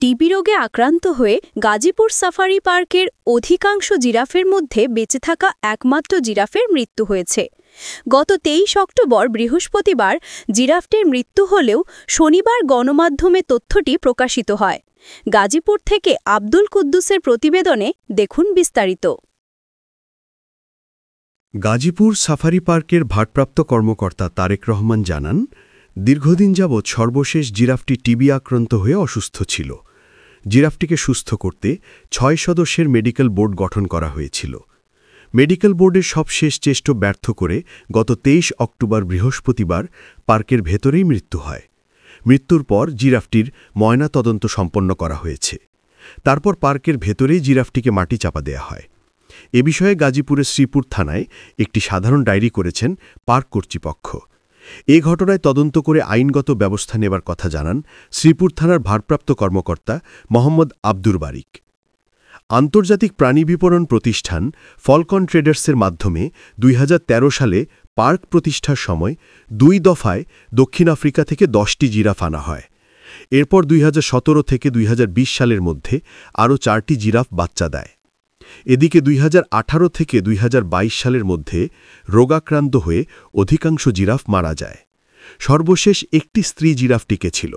TB রোগে আক্রান্ত হয়ে গাজীপুর সাফারি পার্কের অধিকাংশ জিরাফের মধ্যে বেঁচে থাকা একমাত্র জিরাফের মৃত্যু হয়েছে। গত ২৩ অক্টোবর বৃহস্পতিবার জিরাফটির মৃত্যু হলেও শনিবার গণমাধ্যমে তথ্যটি প্রকাশিত হয়। গাজীপুর থেকে আব্দুল কুদ্দুসের প্রতিবেদনে দেখুন বিস্তারিত। গাজীপুর সাফারি পার্কের ভারপ্রাপ্ত কর্মকর্তা তারেক রহমান জানান, দীর্ঘদিন যাবৎ সর্বশেষ জিরাফটি টিবি আক্রান্ত হয়ে অসুস্থ ছিল। জিরাফটিকে সুস্থ করতে ৬ সদস্যের মেডিকেল বোর্ড গঠন করা হয়েছিল। মেডিকেল বোর্ডের সবশেষ চেষ্টা ব্যর্থ করে গত ২৩ অক্টোবর বৃহস্পতিবার পার্কের ভেতরেই মৃত্যু হয়। মৃত্যুর পর জিরাফটির ময়না তদন্ত সম্পন্ন করা হয়েছে। তারপর পার্কের ভেতরেই জিরাফটিকে মাটি চাপা দেয়া হয়। এ বিষয়ে গাজীপুরের শ্রীপুর থানায় একটি সাধারণ ডায়েরি করেছেন পার্ক কর্তৃপক্ষ। এ ঘটনায় তদন্ত করে আইনগত ব্যবস্থা নেবার কথা জানান শ্রীপুর থানার ভারপ্রাপ্ত কর্মকর্তা মোহাম্মদ আব্দুর বারিক। আন্তর্জাতিক প্রাণী বিপণন প্রতিষ্ঠান ফলকন ট্রেডার্সের মাধ্যমে ২০১৩ সালে পার্ক প্রতিষ্ঠার সময় ২ দফায় দক্ষিণ আফ্রিকা থেকে ১০টি জিরাফ আনা হয়। এরপর ২০১৭ থেকে ২০২০ সালের মধ্যে আরও ৪টি জিরাফ বাচ্চা দেয়। এদিকে ২০১৮ থেকে ২০২২ সালের মধ্যে রোগাক্রান্ত হয়ে অধিকাংশ জিরাফ মারা যায়। সর্বশেষ একটি স্ত্রী জিরাফ টিকে ছিল।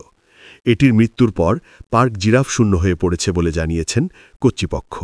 এটির মৃত্যুর পর পার্ক জিরাফ শূন্য হয়ে পড়েছে বলে জানিয়েছেন কর্তৃপক্ষ।